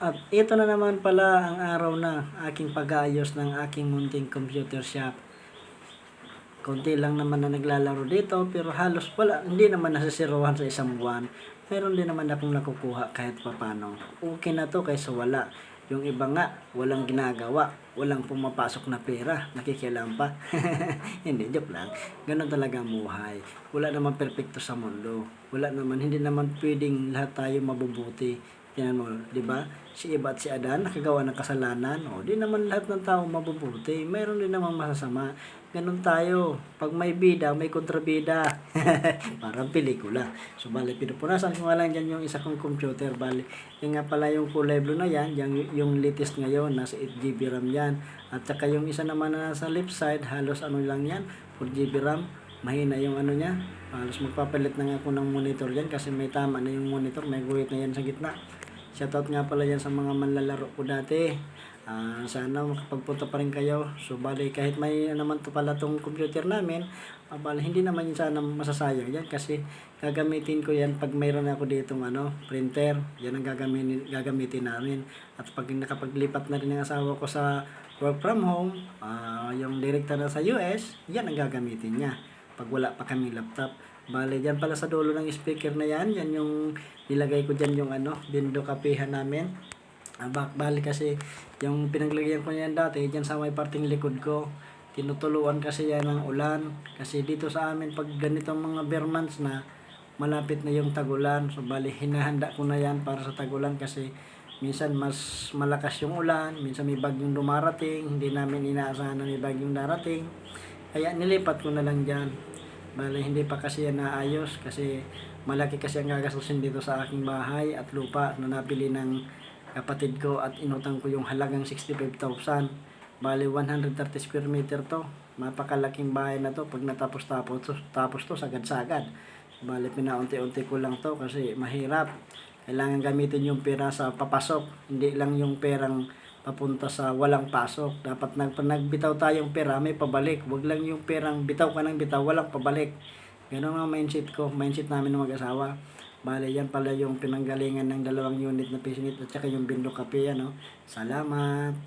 At ito na naman pala ang araw na aking pag-aayos ng aking munting computer shop. Konti lang naman na naglalaro dito pero halos wala, hindi naman nasisiruhan sa isang buwan. Meron din naman akong nakukuha kahit papano. Okay na to kaysa wala. Yung iba nga, walang ginagawa, walang pumapasok na pera, nakikialam pa. Hindi, joke lang. Ganun talaga ang buhay. Wala naman perpekto sa mundo. Wala naman, hindi naman pwedeng lahat tayo mabubuti. Yan mo, di ba? Si Eva at si Adan nakagawa ng kasalanan. O, di naman lahat ng tao mabubuti. Mayroon din naman masasama. Ganun tayo. Pag may bida, may kontrabida. Parang pelikula. So, bali, pinupunasan ko nga lang dyan yung isa kong computer. Bali, yung nga pala yung kulay blue na yan, yung latest ngayon, nasa 8GB RAM yan. At saka yung isa naman na nasa left side, halos ano lang yan, 4GB RAM. Mahina yung ano niya. Halos magpapalit na nga ako ng monitor dyan kasi may tama na yung monitor. May guhit na yan sa gitna. Shoutout nga pala yan sa mga manlalaro ko dati. Sana makapagpunta pa rin kayo. So bali kahit may naman to pala tong computer namin, bali hindi naman yun sana masasayang yan kasi gagamitin ko yan pag mayroon ako ditong printer. Yan ang gagamitin namin. At pag nakapaglipat na rin ang asawa ko sa work from home, yung director na sa US, yan ang gagamitin niya pag wala pa kaming laptop. Bale, dyan pala sa dulo ng speaker na yan, yan yung nilagay ko dyan yung bindo kapehan namin. Bali kasi yung pinaglagyan ko yan dati, dyan sa may parting likod ko, tinutuluan kasi yan ng ulan. Kasi dito sa amin, pag ganitong mga bare months na, malapit na yung tagulan. So, bali, hinahanda ko na yan para sa tagulan kasi minsan mas malakas yung ulan, minsan may bagyong dumarating, hindi namin inaasahan na may bagyong darating. Kaya nilipat ko na lang dyan. Bale, hindi pa kasi yan naayos kasi malaki kasi ang gagastusin dito sa aking bahay at lupa na napili ng kapatid ko at inutang ko yung halagang 65,000. Bale, 130 square meter to. Mapakalaking bahay na to pag tapos to sagad-sagad. Bale, pinaunti-unti ko lang to kasi mahirap. Kailangan gamitin yung pera sa papasok, hindi lang yung perang papunta sa walang pasok. Dapat nagbitaw tayong pera, may pabalik. Wag lang yung perang bitaw ka ng bitaw, walang pabalik. Ganun ang mindset ko, mindset namin ng mag-asawa. Bale, yan pala yung pinanggalingan ng 2 unit na pisinit at saka yung bindo kape, Salamat!